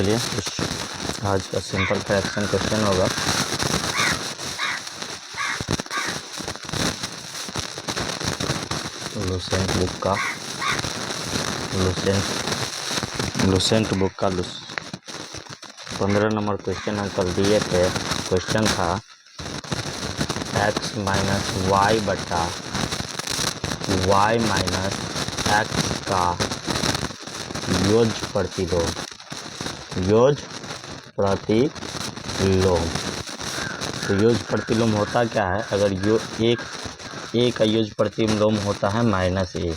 चलिए आज का सिंपल फ्रैक्शन क्वेश्चन होगा। लुसेंट बुक का 15 नंबर क्वेश्चन हम कल दिए थे। क्वेश्चन था x माइनस वाई बटा y माइनस एक्स का योज प्रतिलोम। तो योज प्रतिलोम होता क्या है? अगर ए का योज प्रतिलोम होता है माइनस ए,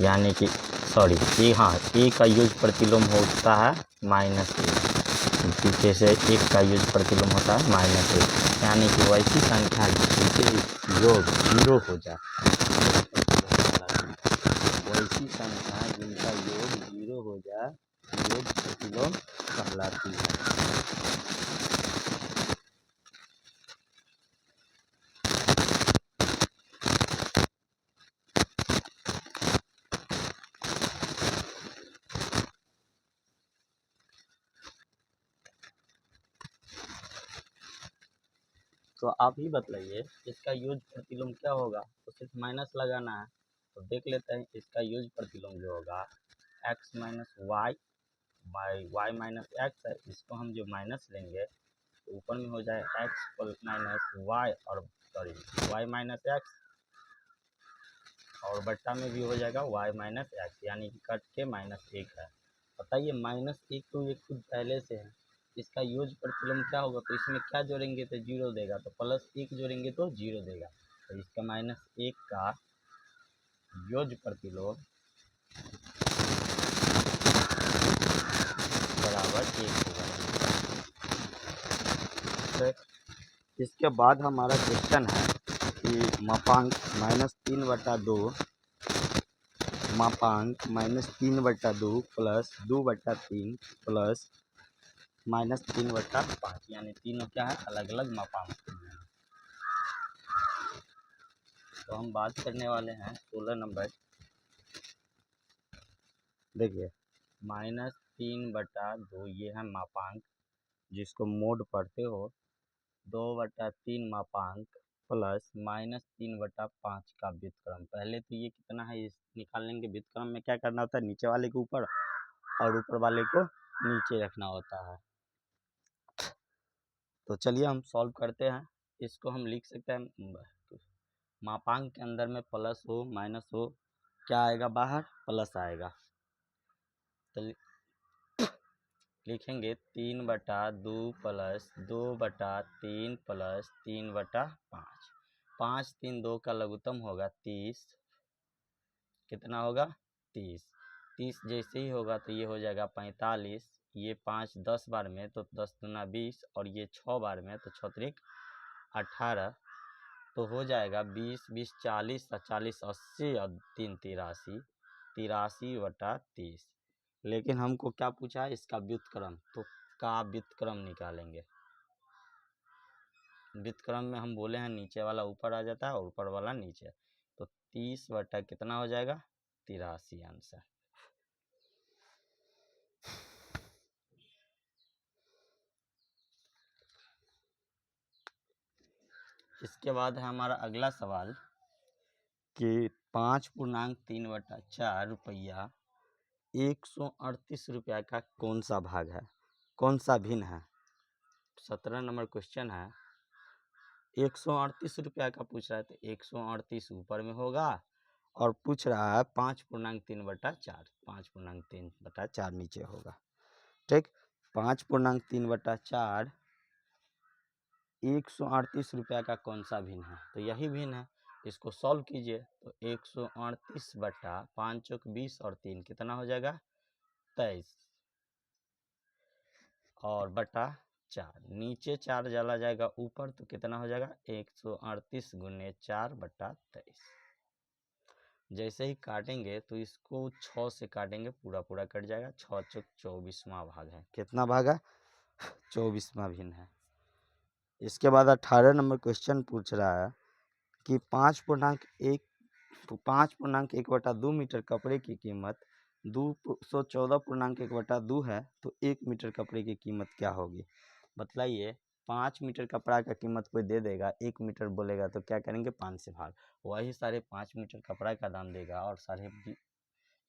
यानी कि ए का योज प्रतिलोम होता है माइनस ए, जैसे एक का योज प्रतिलोम होता है माइनस ए, यानी कि वैसी संख्या जिनके योग जीरो हो जाए, वैसी संख्या जिनका योग जीरो हो जाए योग प्रतिलोम कहलाती है। तो आप ही बतलाइए इसका यूज प्रतिलोम क्या होगा? तो सिर्फ माइनस लगाना है। तो देख लेते हैं इसका यूज प्रतिलोम जो होगा x minus y by y minus x है। इसको हम जो माइनस लेंगे तो ऊपर में हो जाए x प्लस माइनस वाई और वाई माइनस एक्स, और बट्टा में भी हो जाएगा y माइनस एक्स, यानी कि कट के माइनस एक है। बताइए माइनस एक तो ये खुद पहले से है, इसका यूज प्रतिलोम क्या होगा? तो इसमें क्या जोड़ेंगे तो जीरो देगा, तो प्लस एक जोड़ेंगे तो जीरो देगा। तो इसका माइनस एक का योग प्रतिलोम बराबर एक होगा। तो इसके बाद हमारा क्वेश्चन है कि मापांक माइनस 3/2 मापांक माइनस 3/2 प्लस 2/3 प्लस माइनस 3/5, यानी तीनों क्या है? अलग अलग मापांक। तो हम बात करने वाले हैं 16 नंबर। देखिए माइनस 3/2 ये है मापांक जिसको मोड पढ़ते हो, 2/3 मापांक प्लस माइनस 3/5 का व्युत्क्रम। पहले तो ये कितना है इस निकाल लेंगे। व्युत्क्रम में क्या करना होता है? नीचे वाले को ऊपर और ऊपर वाले को नीचे रखना होता है। तो चलिए हम सॉल्व करते हैं। इसको हम लिख सकते हैं मापांक के अंदर में प्लस हो माइनस हो, क्या आएगा बाहर? प्लस आएगा। तो लिखेंगे 3/2 प्लस 2/3 प्लस 3/5। 5 3 2 का लघुत्तम होगा 30। कितना होगा? 30। 30 जैसे ही होगा तो ये हो जाएगा 45। ये 5 10 बार में तो 10 दूना 20, और ये 6 बार में तो 6 त्रिक 18। तो हो जाएगा 20 20 40 और 40 80 और 3 83, 83/30। लेकिन हमको क्या पूछा है? इसका व्युत्क्रम। तो का व्युत्क्रम निकालेंगे। व्युत्क्रम में हम बोले हैं नीचे वाला ऊपर आ जाता है और ऊपर वाला नीचे। तो 30 बटा कितना हो जाएगा? 83 आंसर। इसके बाद है हमारा अगला सवाल कि 5.3/4 रुपया 138 रुपया का कौन सा भाग है, कौन सा भिन्न है? 17 नंबर क्वेश्चन है। 138 रुपया का पूछ रहा है तो 138 ऊपर में होगा, और पूछ रहा है 5.3/4, 5.3/4 नीचे होगा। ठीक, 5.3/4 138 रुपया का कौन सा भिन्न है? तो यही भिन्न है। इसको सॉल्व कीजिए तो 138 बटा 5 चौक 20 और 3 कितना हो जाएगा? 23, और बटा 4, नीचे 4 चला जाएगा ऊपर तो कितना हो जाएगा? 138 गुने 4/23। जैसे ही काटेंगे तो इसको 6 से काटेंगे, पूरा पूरा कट जाएगा। 6 चौक 24वां भाग है। कितना भाग है? 24वां भिन्न है। इसके बाद 18 नंबर क्वेश्चन पूछ रहा है कि 5.1/2 मीटर कपड़े की कीमत 214.1/2 है तो 1 मीटर कपड़े की कीमत क्या होगी? बतलाइए। 5 मीटर कपड़ा का कीमत कोई दे देगा, 1 मीटर बोलेगा तो क्या करेंगे? 5 से भाग। वही साढ़े 5 मीटर कपड़ा का दाम देगा और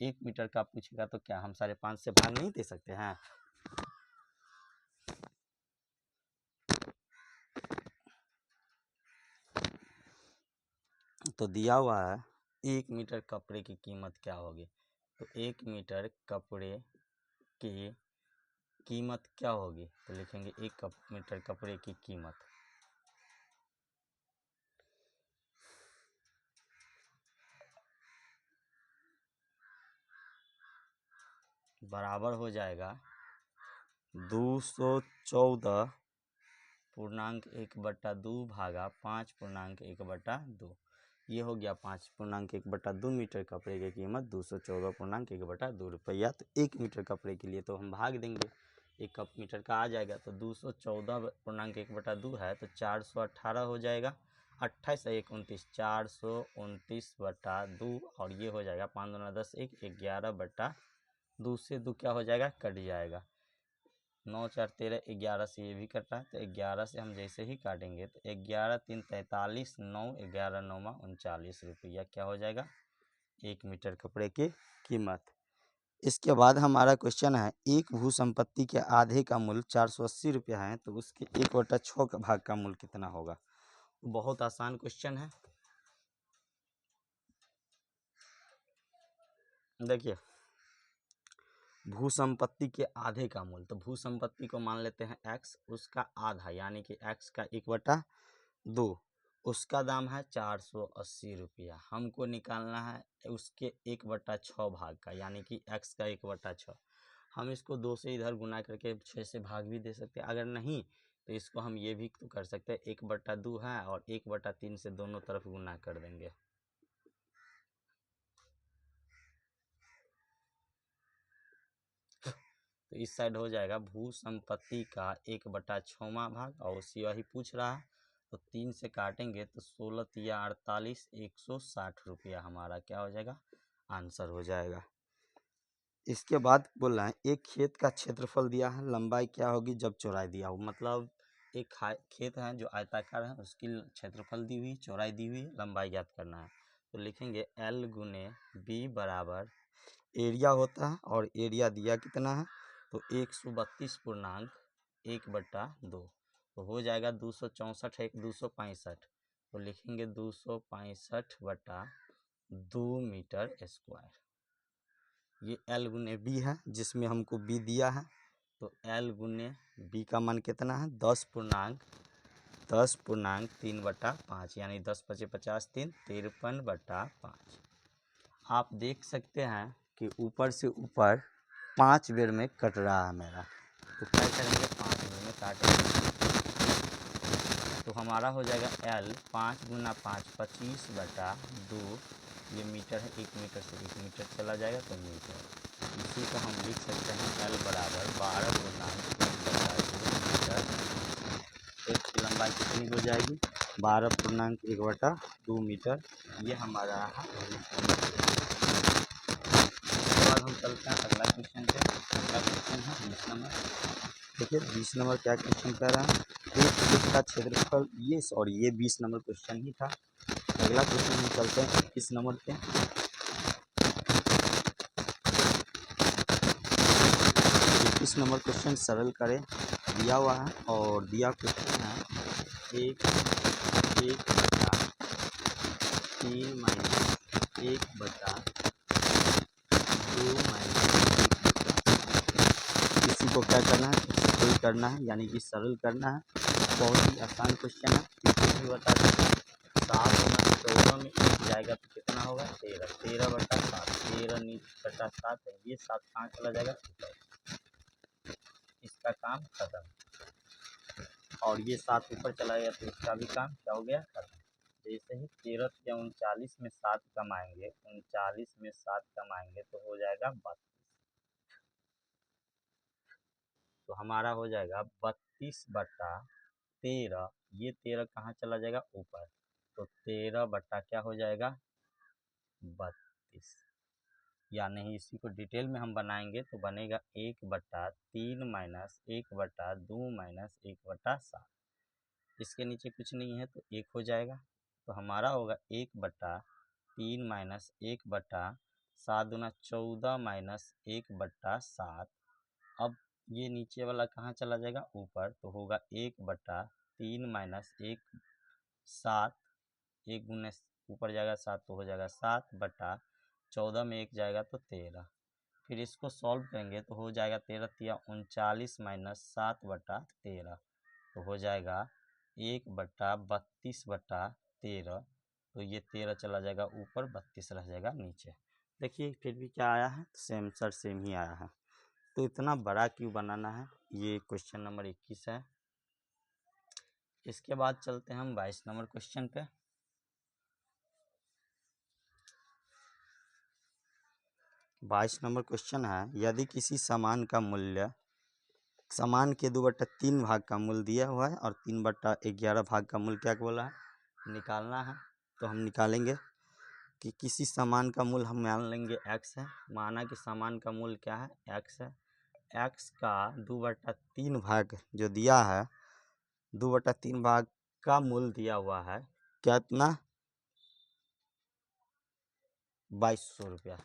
1 मीटर का पूछेगा तो क्या हम 5.5 से भाग नहीं दे सकते हैं? तो दिया हुआ है 1 मीटर कपड़े की कीमत क्या होगी? तो 1 मीटर कपड़े की कीमत क्या होगी? तो लिखेंगे 1 मीटर कपड़े की कीमत बराबर हो जाएगा 214.1/2 भागा 5.1/2। ये हो गया 5.1/2 मीटर कपड़े की कीमत 214.1/2 रुपया। तो 1 मीटर कपड़े के लिए तो हम भाग देंगे, 1 मीटर का आ जाएगा तो 214.1/2 है तो 418 हो जाएगा। 28 1 29 429/2 और ये हो जाएगा 5 दूना 10 1 11/2 से 2 क्या हो जाएगा? कट जाएगा। 9 4 13 11 से ये भी कट रहा है तो 11 से हम जैसे ही काटेंगे तो 11 3 43 9 11 9 39 रुपया क्या हो जाएगा? 1 मीटर कपड़े की कीमत। इसके बाद हमारा क्वेश्चन है एक भू संपत्ति के आधे का मूल्य 480 रुपया है तो उसके 1/6 का भाग का मूल्य कितना होगा? बहुत आसान क्वेश्चन है। देखिए, भू संपत्ति के आधे का मूल्य, तो भू संपत्ति को मान लेते हैं x, उसका आधा यानी कि x का 1/2, उसका दाम है 480 रुपया। हमको निकालना है उसके 1/6 भाग का यानी कि x का 1/6। हम इसको 2 से इधर गुना करके 6 से भाग भी दे सकते हैं, अगर नहीं तो इसको हम ये भी तो कर सकते हैं 1/2 है और 1/3 से दोनों तरफ गुना कर देंगे। तो इस साइड हो जाएगा भू संपत्ति का 1/6 भाग और उसी वही पूछ रहा है तो 3 से काटेंगे तो 16 या 48 160 रुपया हमारा क्या हो जाएगा? आंसर हो जाएगा। इसके बाद बोल रहा है एक खेत का क्षेत्रफल दिया है, लंबाई क्या होगी जब चौड़ाई दिया हो। मतलब एक खेत है जो आयताकार है, उसकी क्षेत्रफल दी हुई, चौड़ाई दी हुई, लंबाई ज्ञात करना है। तो लिखेंगे L गुने B बराबर एरिया होता है और एरिया दिया कितना है? तो 132.1/2 तो हो जाएगा 264 1 265। तो लिखेंगे 265/2 मीटर स्क्वायर। ये L गुने B है जिसमें हमको B दिया है तो L गुने B का मान कितना है? 10.3/5 यानी 10 × 50 3 53/5। आप देख सकते हैं कि ऊपर से ऊपर 5 बेर में कट रहा है मेरा, तो क्या करेंगे? 5 बेर में काटेंगे तो हमारा हो जाएगा L 5 × 5 25/2। ये मीटर है, 1 मीटर से 1 मीटर चला जाएगा तो मीटर। इसी को हम लिख सकते हैं L बराबर 12.1/2 मीटर। एक की लंबाई कितनी हो जाएगी? 12.1/2 मीटर। ये हमारा है। बाद हम चलते हैं अगला क्वेश्चन पे। अगला क्वेश्चन है 20 नंबर। देखिए 20 नंबर क्या क्वेश्चन कह रहा है? एक खेत का क्षेत्रफल, ये 20 नंबर क्वेश्चन ही था। अगला क्वेश्चन हम चलते हैं 21 नंबर पे। 21 नंबर क्वेश्चन सरल करें दिया हुआ है और दिया क्वेश्चन है 1/3 - 1/2 इसी को क्या करना है? सरल करना है यानी कि सरल करना है। बहुत ही आसान क्वेश्चन है, इसको भी बता दें। 7 × 14 में 1 जाएगा तो कितना होगा? 13 13/7 13/7 है, ये 7 कहाँ चला जाएगा? इसका काम खत्म। और ये 7 ऊपर चला गया तो इसका भी काम क्या हो गया? खत्म। जैसे ही 13 या 39 में 7 कमाएंगे, 39 में 7 कमाएंगे तो हो जाएगा 32। तो हमारा हो जाएगा 32/13। ये 13 कहाँ चला जाएगा? ऊपर। तो 13 बटा क्या हो जाएगा? 32। या नहीं, इसी को डिटेल में हम बनाएंगे तो बनेगा 1/3 माइनस 1/2 माइनस 1/7। इसके नीचे कुछ नहीं है तो 1 हो जाएगा, तो हमारा होगा 1/3 माइनस 1/7 दूना 14 माइनस 1/7। अब ये नीचे वाला कहाँ चला जाएगा, ऊपर, तो होगा 1/3 माइनस 7, 1 गुने ऊपर जाएगा 7 तो हो जाएगा 7/14 में 1 जाएगा तो 13। फिर इसको सॉल्व करेंगे तो हो जाएगा 13 तिया 39 माइनस 7/13, तो हो जाएगा 1/32/13। तो ये 13 चला जाएगा ऊपर, 32 रह जाएगा नीचे। देखिए फिर भी क्या आया है, सेम सर सेम ही आया है। तो इतना बड़ा क्यों बनाना है, ये क्वेश्चन नंबर 21 है। इसके बाद चलते हैं हम 22 नंबर क्वेश्चन पे। 22 नंबर क्वेश्चन है, यदि किसी सामान का मूल्य, सामान के 2/3 भाग का मूल्य दिया हुआ है और 3/11 भाग का मूल्य क्या बोला है, निकालना है। तो हम निकालेंगे कि किसी सामान का मूल्य हम मान लेंगे x है, माना कि सामान का मूल्य क्या है, x है। x का 2/3 भाग जो दिया है, 2/3 भाग का मूल्य दिया हुआ है कितना, 2200 रुपया।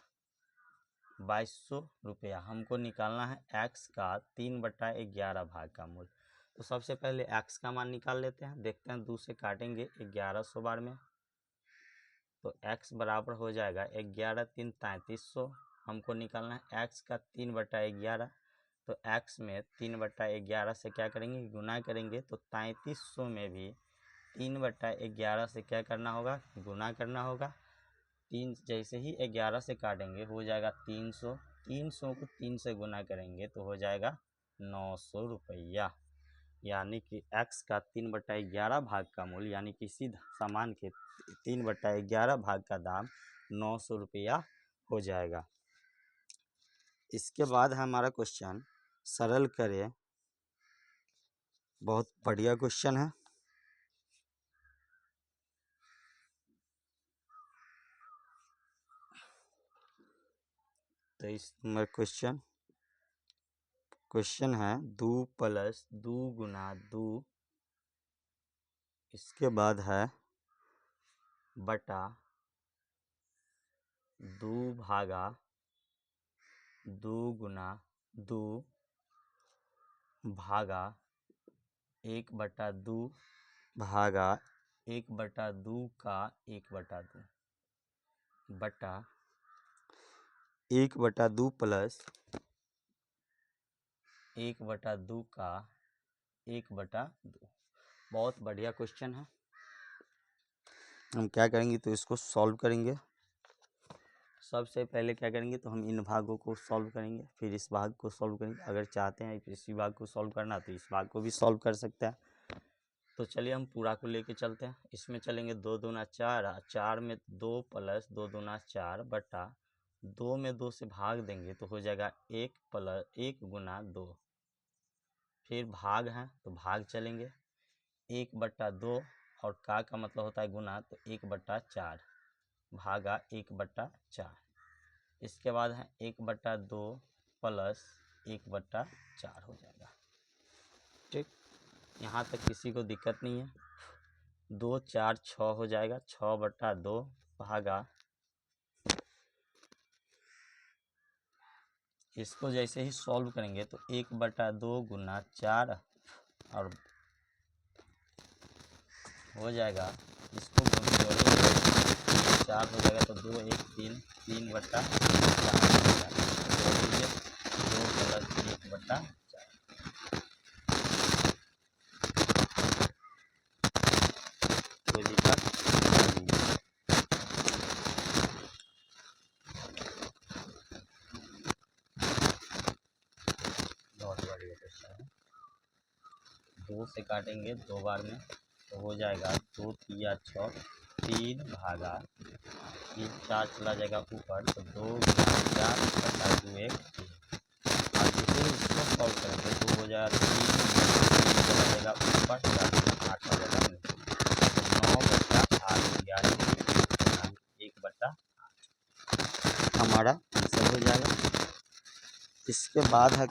2200 रुपया हमको निकालना है x का 3/11 भाग का मूल्य। तो सबसे पहले x का मान निकाल लेते हैं, देखते हैं 2 से काटेंगे 1100 बार में, तो x बराबर हो जाएगा 11 3 3300। हमको निकालना है x का 3/11, तो x में 3/11 से क्या करेंगे, गुना करेंगे, तो 3300 में भी 3/11 से क्या करना होगा, गुना करना होगा। 3 जैसे ही 11 से काटेंगे हो जाएगा 300, 300 को 3 से गुना करेंगे तो हो जाएगा 900 रुपया। यानी कि x का 3/11 भाग का मूल्य, यानी किसी सामान के 3/11 भाग का दाम 900 रुपया हो जाएगा। इसके बाद हमारा क्वेश्चन सरल करें, बहुत बढ़िया क्वेश्चन है। तो इस नंबर क्वेश्चन है 2 + 2 × 2, इसके बाद है बटा 2 भागा 2 × 2 भागा 1/2 भागा 1/2 का 1/2 बटा 1/2 प्लस 1/2 का 1/2। बहुत बढ़िया क्वेश्चन है। हम क्या करेंगे तो इसको सॉल्व करेंगे। सबसे पहले क्या करेंगे तो हम इन भागों को सॉल्व करेंगे, फिर इस भाग को सॉल्व करेंगे। अगर चाहते हैं इसी भाग को सॉल्व करना तो इस भाग को भी सॉल्व कर सकते हैं। तो चलिए हम पूरा को लेके चलते हैं। इसमें चलेंगे 2 दूना 4, 4 में 2 + 2 दूना 4 बटा 2 में 2 से भाग देंगे तो हो जाएगा 1 + 1 × 2। फिर भाग है तो भाग चलेंगे 1/2 और का मतलब होता है गुना, तो 1/4 भागा 1/4। इसके बाद है 1/2 प्लस 1/4 हो जाएगा। ठीक, यहाँ तक किसी को दिक्कत नहीं है। 2 4 6 हो जाएगा, 6/2 भागा, इसको जैसे ही सॉल्व करेंगे तो 1/2 × 4 और हो जाएगा, इसको जोड़ेंगे 4 हो जाएगा तो 2 1 3 3/4 हो जाएगा। जोड़ दीजिए 2 + 1/4 कोई दिक्कत नहीं। बहुत बढ़िया क्वेश्चन है। 2 से काटेंगे 2 बार में तो हो जाएगा 2 तिया 6, 3 भागा 3 4 चला जाएगा ऊपर, तो 2 × 4 बटा 2 1 3। और जिसे इसको सॉल्व करेंगे तो हो जाएगा 3 चला जाएगा ऊपर, 8 हो जाएगा नीचे, तो 9/8 यानी 1/8 हमारा आंसर इसके बाद है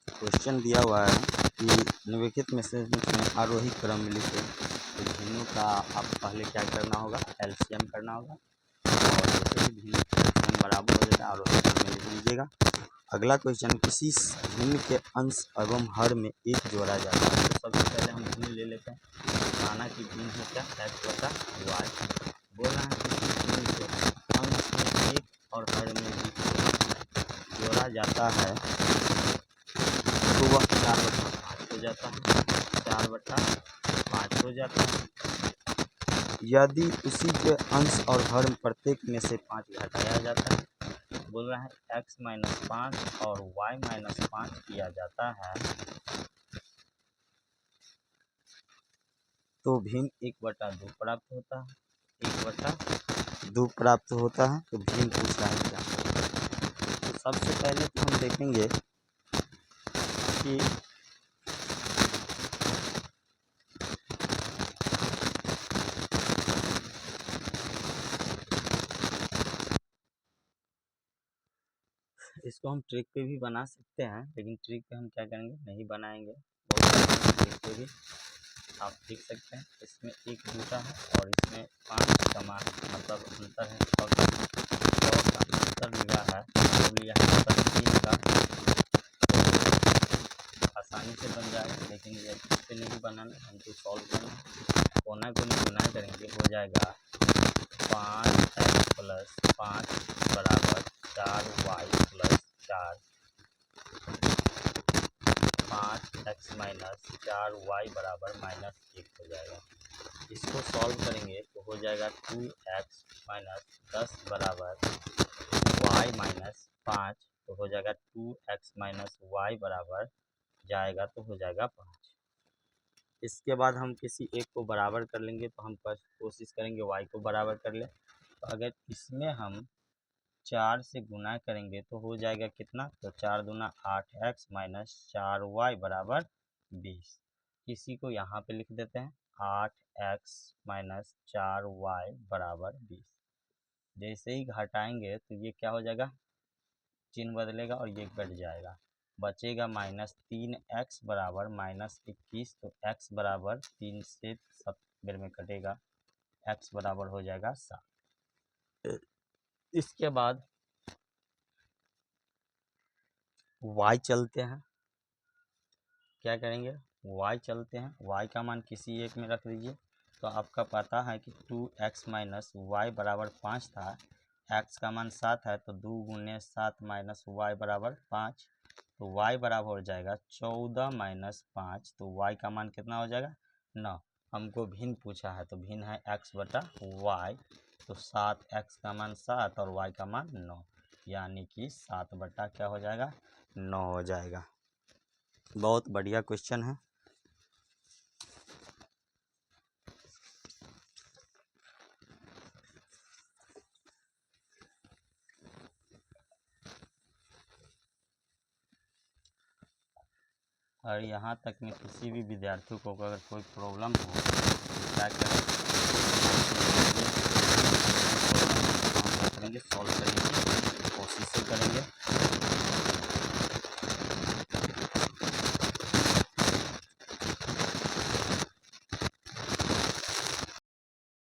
क्वेश्चन दिया हुआ है कि निम्नलिखित मैसेज में आरोही क्रम में लिखे। तो भिन्नों का आप पहले क्या करना होगा, एलसीएम करना होगा और जैसे ही भिन्न के एलसीएम बराबर हो जाएगा आरोही क्रम में लिख लीजिएगा। अगला क्वेश्चन, किसी भिन्न के अंश एवं हर में एक जोड़ा जाता है। तो सबसे पहले हम भिन्न ले लेते हैं, माना कि भिन्न है क्या, x बटा y। बोल रहे हैं किसी भिन्न के अंश में एक और हर में भी जोड़ा जाता है तो वह 4/5 हो जाता है, 4/5 हो जाता है। यदि उसी के अंश और हर प्रत्येक में से 5 घटाया जाता है, बोल रहा है x - 5 और y - 5 किया जाता है तो भिन्न 1/2 प्राप्त होता है, 1/2 प्राप्त होता है। तो भिन्न पूछ रहा है क्या। तो सबसे पहले तो हम देखेंगे कि इसको हम ट्रिक पे भी बना सकते हैं, लेकिन ट्रिक पे हम क्या करेंगे, नहीं बनाएंगे। ट्रिक पे भी आप देख सकते हैं, इसमें 1 दूसरा है और इसमें 5 समान मतलब अंतर है, 6 का अंतर लिया है, लिया है 3 का। आसानी से बन जाएगा, लेकिन ये इस पे नहीं बनाना, हमको सॉल्व करना है। कोना को गुना करेंगे, हो जाएगा 5x + 5 बराबर 4y + 4, 5x - 4y बराबर -1 हो जाएगा। इसको सॉल्व करेंगे तो हो जाएगा 2x - 10 बराबर y - 5, तो हो जाएगा 2x - y बराबर जाएगा तो हो जाएगा 5। इसके बाद हम किसी एक को बराबर कर लेंगे, तो हम कोशिश करेंगे y को बराबर कर ले। तो अगर इसमें हम 4 से गुना करेंगे तो हो जाएगा कितना, तो 4 दूना 8x - 4y बराबर 20। इसी को यहाँ पे लिख देते हैं, 8x - 4y बराबर 20। जैसे ही घटाएंगे तो ये क्या हो जाएगा, चिन्ह बदलेगा और ये कट जाएगा, बचेगा -3x बराबर -21। तो x बराबर 3 से 7 बेर में कटेगा, x बराबर हो जाएगा 7। इसके बाद y चलते हैं, क्या करेंगे, y चलते हैं, y का मान किसी एक में रख दीजिए। तो आपका पता है कि 2x - y बराबर 5 था, x का मान 7 है, तो 2 × 7 - y बराबर 5। तो y बराबर हो जाएगा 14 - 5, तो y का मान कितना हो जाएगा, 9। हमको भिन्न पूछा है, तो भिन्न है x/y, तो 7x का मान 7 और y का मान 9, यानी कि 7 क्या हो जाएगा, 9 हो जाएगा। बहुत बढ़िया क्वेश्चन है। और यहाँ तक में किसी भी विद्यार्थी को अगर कोई प्रॉब्लम हो तो क्या करें,